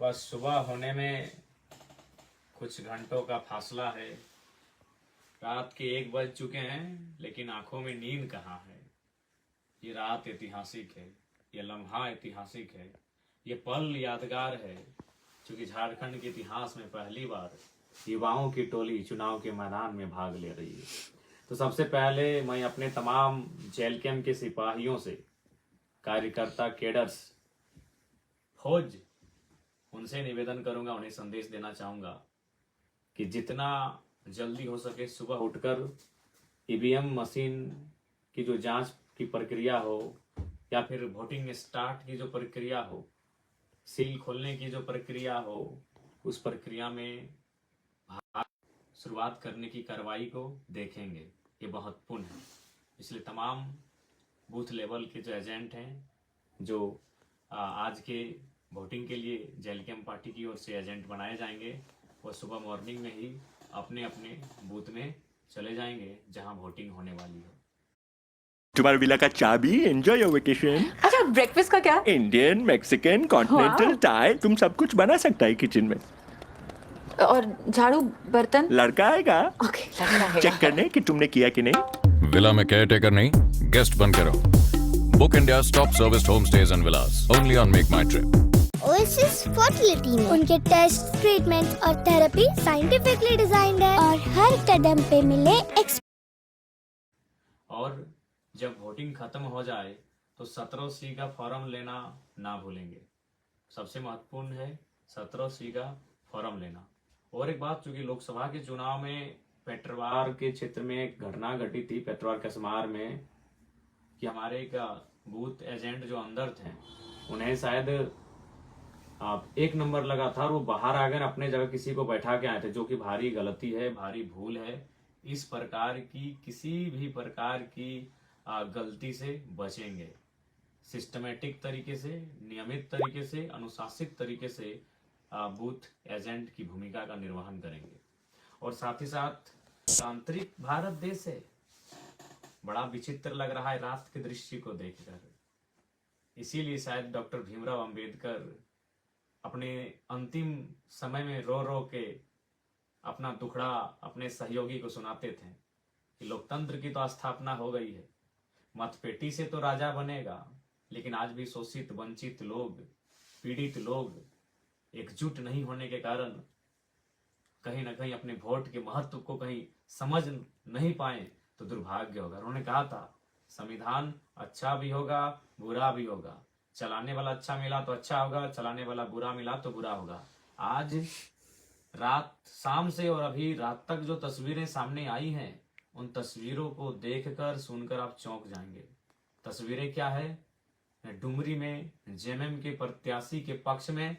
बस सुबह होने में कुछ घंटों का फासला है। रात के 1 बज चुके हैं, लेकिन आंखों में नींद कहाँ है। ये रात ऐतिहासिक है, ये लम्हा ऐतिहासिक है, ये पल यादगार है, क्योंकि झारखंड के इतिहास में पहली बार युवाओं की टोली चुनाव के मैदान में भाग ले रही है। तो सबसे पहले मैं अपने तमाम जेल कैंप के सिपाहियों से, कार्यकर्ता, केडर्स, फौज, उनसे निवेदन करूंगा, उन्हें संदेश देना चाहूंगा कि जितना जल्दी हो सके सुबह उठकर ईवीएम मशीन की जो जांच की प्रक्रिया हो, या फिर वोटिंग स्टार्ट की जो प्रक्रिया हो, सील खोलने की जो प्रक्रिया हो, उस प्रक्रिया में शुरुआत करने की कार्रवाई को देखेंगे। ये महत्वपूर्ण है। इसलिए तमाम बूथ लेवल के जो एजेंट हैं, जो आज के वोटिंग के लिए जेल कैंप पार्टी की ओर से एजेंट बनाए जाएंगे, वो सुबह मॉर्निंग में ही अपने अपने बूथ में चले जाएंगे जहां वोटिंग होने वाली है। तुम्हारा विला का चाबी, एंजॉय योर वेकेशन। अच्छा, ब्रेकफास्ट का क्या? इंडियन, मैक्सिकन, कॉन्टिनेंटल, थाई, तुम सब कुछ बना सकता है किचन में। और झाड़ू, बर्तन? लड़का आएगा ओके, लड़का आएगा। चेक करने कि तुमने किया कि नहीं। विला में केयर टेकर नहीं, गेस्ट बन के रहो। Book India top serviced home stage and Vilas only on make my trip. Oasis fertility में उनके टेस्ट, ट्रीटमेंट और थेरेपी साइंटिफिकली डिजाइंड है और हर कदम पे मिले और जब वोटिंग खत्म हो जाए तो 17C का फॉर्म लेना ना भूलेंगे। सबसे महत्वपूर्ण है 17C का फॉर्म लेना। और एक बात, चूंकि लोकसभा के चुनाव में पेट्रोवार के क्षेत्र में एक घटना घटी थी, पेट्रोवार कसमार में, कि हमारे एक बूथ एजेंट जो अंदर थे, उन्हें शायद 1 नंबर लगा था और वो बाहर आ गए, अपने जगह किसी को बैठा के आए थे, जो कि भारी गलती है, भारी भूल है। इस प्रकार की किसी भी प्रकार की गलती से बचेंगे। सिस्टमेटिक तरीके से, नियमित तरीके से, अनुशासित तरीके से बूथ एजेंट की भूमिका का निर्वहन करेंगे। और साथ ही साथ तांत्रिक भारत देश है, बड़ा विचित्र लग रहा है रात के दृश्य को देखकर। इसीलिए शायद डॉक्टर भीमराव अंबेडकर अपने अंतिम समय में रो रो के अपना दुखड़ा अपने सहयोगी को सुनाते थे कि लोकतंत्र की तो स्थापना हो गई है, मतपेटी से तो राजा बनेगा, लेकिन आज भी शोषित, वंचित लोग, पीड़ित लोग एकजुट नहीं होने के कारण कहीं ना कहीं अपने वोट के महत्व को कहीं समझ नहीं पाए तो दुर्भाग्य होगा। उन्होंने कहा था संविधान अच्छा भी होगा, बुरा भी होगा, चलाने वाला अच्छा मिला तो अच्छा होगा, चलाने वाला बुरा मिला तो बुरा होगा। आज रात, शाम से और अभी रात तक जो तस्वीरें सामने आई हैं, उन तस्वीरों को देखकर, सुनकर आप चौंक जाएंगे। तस्वीरें क्या है? डुमरी में जेएमएम के प्रत्याशी के पक्ष में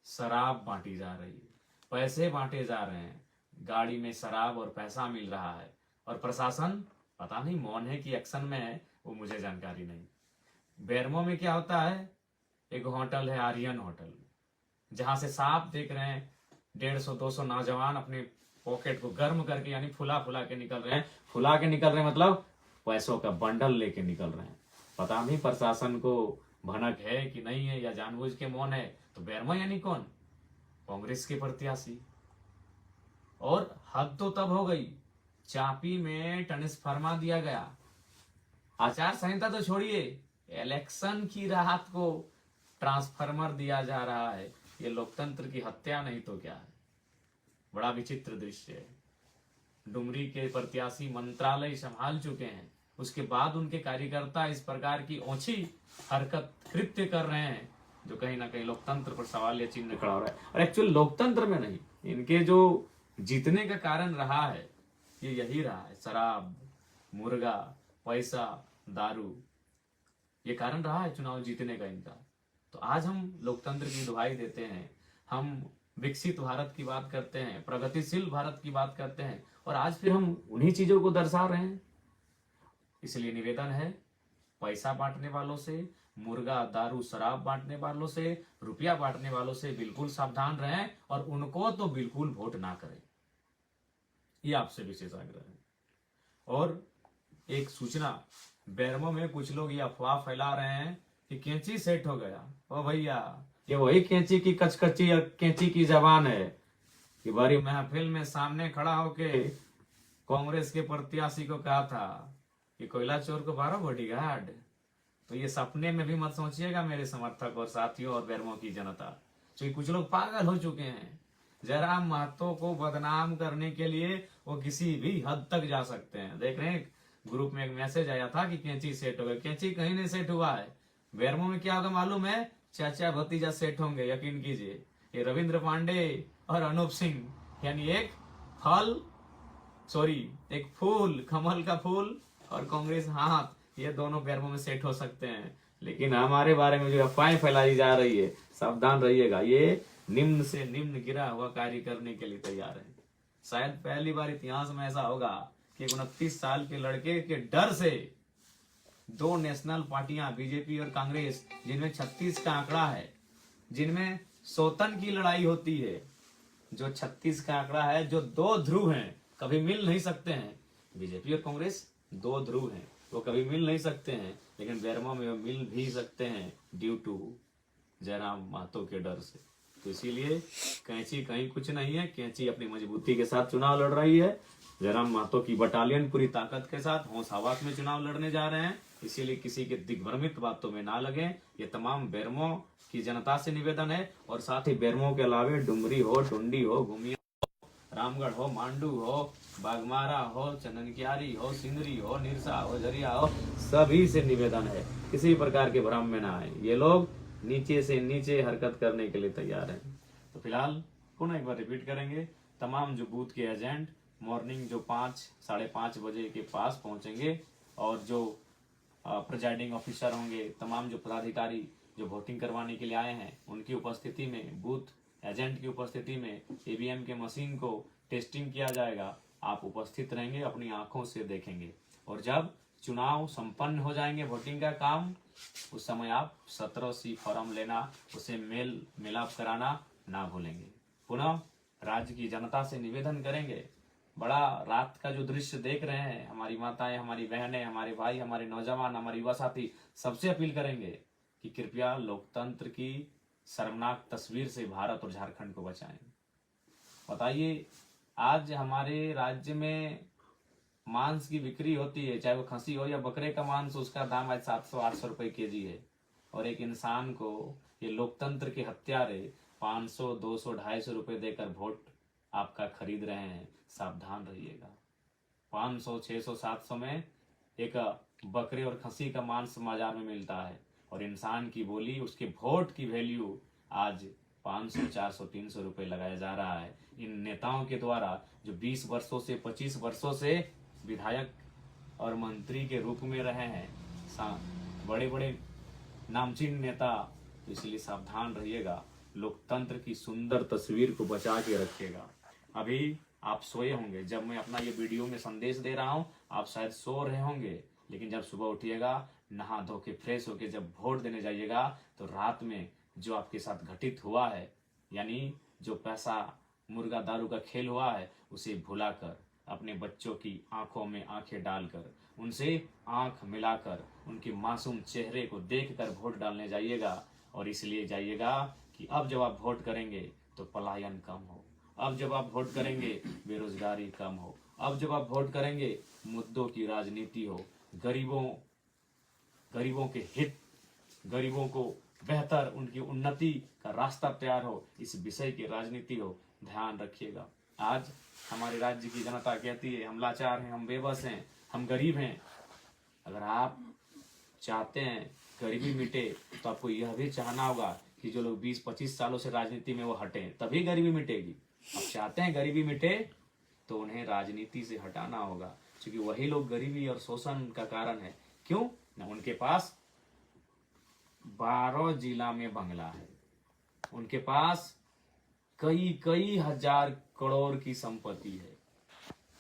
शराब बांटी जा रही है, पैसे बांटे जा रहे हैं, गाड़ी में शराब और पैसा मिल रहा है, और प्रशासन पता नहीं मौन है कि एक्शन में है, वो मुझे जानकारी नहीं। बेरमो में क्या होता है? एक होटल है, आर्यन होटल, जहां से साफ देख रहे हैं 150-200 नौजवान अपने पॉकेट को गर्म करके, यानी फुला फुला के निकल रहे हैं। फुला के निकल रहे हैं मतलब पैसों का बंडल लेके निकल रहे हैं। पता नहीं प्रशासन को भनक है कि नहीं है, या जानबूझ के मौन है। तो बेरमो यानी कौन? कांग्रेस के प्रत्याशी। और हद तो तब हो गई, चापी में ट्रांसफार्मा दिया गया। आचार संहिता तो छोड़िए, इलेक्शन की राहत को ट्रांसफार्मर दिया जा रहा है। ये लोकतंत्र की हत्या नहीं तो क्या है? बड़ा विचित्र दृश्य है। डुमरी के प्रत्याशी मंत्रालय संभाल चुके हैं, उसके बाद उनके कार्यकर्ता इस प्रकार की ओछी हरकत, कृत्य कर रहे हैं, जो कहीं ना कहीं लोकतंत्र पर सवाल या चिन्ह खड़ा हो रहा है। और एक्चुअल लोकतंत्र में नहीं, इनके जो जीतने का कारण रहा है, ये यही रहा है, शराब, मुर्गा, पैसा, दारू, ये कारण रहा है चुनाव जीतने का इनका। तो आज हम लोकतंत्र की दुहाई देते हैं, हम विकसित भारत की बात करते हैं, प्रगतिशील भारत की बात करते हैं, और आज फिर हम उन्हीं चीजों को दर्शा रहे हैं। इसलिए निवेदन है, पैसा बांटने वालों से, मुर्गा, दारू, शराब बांटने वालों से, रुपया बांटने वालों से बिल्कुल सावधान रहें, और उनको तो बिल्कुल वोट ना करें। ये आपसे विशेष आग्रह है। और एक सूचना, बेरमो में कुछ लोग ये अफवाह फैला रहे हैं कि कैंची सेट हो गया। ओ भैया, ये वही कैंची की कचकची और कैंची की जबान है कि बड़ी महफिल में सामने खड़ा होके कांग्रेस के प्रत्याशी को कहा था कि कोयला चोर को 12 बॉडीगार्ड। तो ये सपने में भी मत सोचिएगा मेरे समर्थक और साथियों और बैरमों की जनता, क्योंकि कुछ लोग पागल हो चुके हैं। जयराम महतो को बदनाम करने के लिए वो किसी भी हद तक जा सकते हैं। देख रहे हैं ग्रुप में एक मैसेज आया था कि कैंची सेट हो गई, कैंची कहीं नहीं सेट हुआ है। बैरमो में क्या होगा मालूम है, चाचा भतीजा सेट होंगे, यकीन कीजिए। ये रविंद्र पांडे और अनूप सिंह, यानी एक फूल, कमल का फूल और कांग्रेस हाथ, ये दोनों बैरमो में सेट हो सकते हैं। लेकिन हमारे बारे में जो अफवाहें फैलाई जा रही है, सावधान रहिएगा, ये निम्न से निम्न गिरा हुआ कार्य करने के लिए तैयार है। शायद पहली बार इतिहास में ऐसा होगा कि 29 साल के लड़के के डर से दो नेशनल पार्टियां बीजेपी और कांग्रेस, जिनमें 36 का आंकड़ा है, जिनमें सौतन की लड़ाई होती है, जो 36 का आंकड़ा है, जो दो ध्रुव हैं, कभी मिल नहीं सकते हैं। बीजेपी और कांग्रेस दो ध्रुव हैं, वो कभी मिल नहीं सकते हैं, लेकिन बैरमो में वो मिल भी सकते हैं ड्यू टू जयराम महतो के डर से। तो इसीलिए कैंची कहीं कुछ नहीं है, कैंची अपनी मजबूती के साथ चुनाव लड़ रही है। जयराम महतो की बटालियन पूरी ताकत के साथ होश हवास में चुनाव लड़ने जा रहे हैं। इसीलिए किसी के दिग्भ्रमित बातों में ना लगे। ये तमाम बैरमो की जनता से निवेदन है, और साथ ही बैरमो के अलावे डुमरी हो, टुंडी हो, घुमिया, रामगढ़ हो, मांडू हो, बागमारा हो, चंदनकियारी हो, सिंदरी हो, निरसा हो, झरिया हो, सभी से निवेदन है किसी प्रकार के भ्रम में ना आए। ये लोग नीचे से नीचे हरकत करने के लिए तैयार हैं। तो फिलहाल पुनः एक बार रिपीट करेंगे, तमाम जो बूथ के एजेंट मॉर्निंग जो 5-5:30 बजे के पास पहुंचेंगे, और जो प्रिजाइडिंग ऑफिसर होंगे, तमाम जो पदाधिकारी जो वोटिंग करवाने के लिए आए हैं, उनकी उपस्थिति में, बूथ एजेंट की उपस्थिति में ईवीएम के मशीन को टेस्टिंग किया जाएगा। आप उपस्थित रहेंगे, अपनी आंखों से देखेंगे, और जब चुनाव संपन्न हो जाएंगे, वोटिंग का काम, उस समय आप 17C फॉर्म लेना, उसे मेल मिलाप कराना ना भूलेंगे। पुनः राज्य की जनता से निवेदन करेंगे, बड़ा रात का जो दृश्य देख रहे हैं, हमारी माताएं, हमारी बहनें, हमारे भाई, हमारे नौजवान, हमारे युवा साथी, सबसे अपील करेंगे कि कृपया लोकतंत्र की शर्मनाक तस्वीर से भारत और झारखंड को बचाएं। बताइए, आज हमारे राज्य में मांस की बिक्री होती है, चाहे वो खसी हो या बकरे का मांस, उसका दाम आज 700-800 रुपए केजी है, और एक इंसान को ये लोकतंत्र के हत्यारे 500, 200, 250 रुपए देकर वोट आपका खरीद रहे हैं। सावधान रहिएगा। 500, 600, 700 में एक बकरे और खसी का मांस बाजार में मिलता है, और इंसान की बोली, उसके वोट की वैल्यू आज 500, 400, 300 रुपए लगाया जा रहा है इन नेताओं के द्वारा, जो 20 वर्षों से 25 वर्षों से विधायक और मंत्री के रूप में रहे हैं, बड़े बड़े नामचीन नेता। तो इसलिए सावधान रहिएगा, लोकतंत्र की सुंदर तस्वीर को बचा के रखिएगा। अभी आप सोए होंगे, जब मैं अपना ये वीडियो में संदेश दे रहा हूँ, आप शायद सो रहे होंगे, लेकिन जब सुबह उठिएगा, नहा धो के फ्रेश होके जब वोट देने जाइएगा, तो रात में जो आपके साथ घटित हुआ है, यानी जो पैसा मुर्गा दारू का खेल हुआ है, उसे भुलाकर, अपने बच्चों की आंखों में आंखें डालकर, उनसे आंख मिलाकर, उनके मासूम चेहरे को देखकर वोट डालने जाइएगा। और इसलिए जाइएगा कि अब जब आप वोट करेंगे तो पलायन कम हो, अब जब आप वोट करेंगे बेरोजगारी कम हो, अब जब आप वोट करेंगे मुद्दों की राजनीति हो, गरीबों के हित, गरीबों को बेहतर, उनकी उन्नति का रास्ता तैयार हो, इस विषय की राजनीति हो। ध्यान रखिएगा। आज हमारे राज्य की जनता कहती है, हम लाचार हैं, हम बेबस हैं, हम गरीब हैं। अगर आप चाहते हैं गरीबी मिटे, तो आपको यह भी चाहना होगा कि जो लोग 20-25 सालों से राजनीति में वो हटें, तभी गरीबी मिटेगी। आप चाहते हैं गरीबी मिटे, तो उन्हें राजनीति से हटाना होगा, क्योंकि वही लोग गरीबी और शोषण का कारण है। क्यों? ना उनके पास 12 जिला में बंगला है, उनके पास कई हजार करोड़ की संपत्ति है,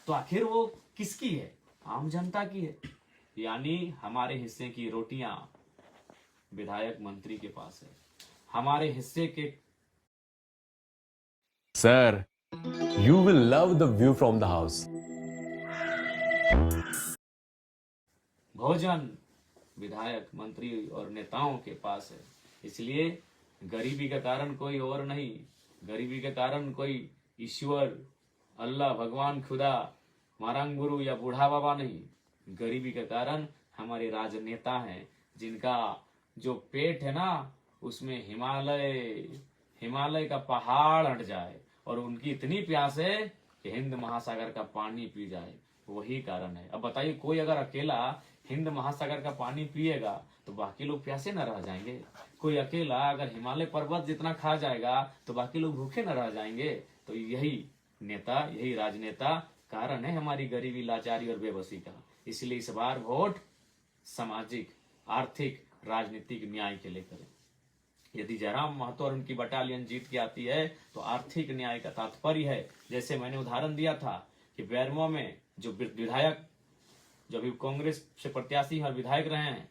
तो आखिर वो किसकी है? आम जनता की है। यानी हमारे हिस्से की रोटियां विधायक मंत्री के पास है, हमारे हिस्से के Sir, you will love the view from the house. भोजन विधायक मंत्री और नेताओं के पास है। इसलिए गरीबी का कारण कोई और नहीं, गरीबी का कारण कोई ईश्वर, अल्लाह, भगवान, खुदा, मारंग गुरु या बूढ़ा बाबा नहीं। गरीबी का कारण हमारे राजनेता हैं, जिनका जो पेट है ना उसमें हिमालय का पहाड़ हट जाए और उनकी इतनी प्यास है कि हिंद महासागर का पानी पी जाए, वही कारण है। अब बताइए, कोई अगर अकेला हिंद महासागर का पानी पिएगा तो बाकी लोग प्यासे न रह जाएंगे? कोई अकेला अगर हिमालय पर्वत जितना खा जाएगा तो बाकी लोग भूखे न रह जाएंगे? तो यही नेता, यही राजनेता कारण है हमारी गरीबी, लाचारी और बेबसी का। इसलिए इस बार वोट सामाजिक, आर्थिक, राजनीतिक न्याय के लिए करें। यदि जयराम महतो और उनकी बटालियन जीत के आती है तो आर्थिक न्याय का तात्पर्य है, जैसे मैंने उदाहरण दिया था कि बेरमो में जो विधायक, जो अभी कांग्रेस से प्रत्याशी और विधायक रहे हैं,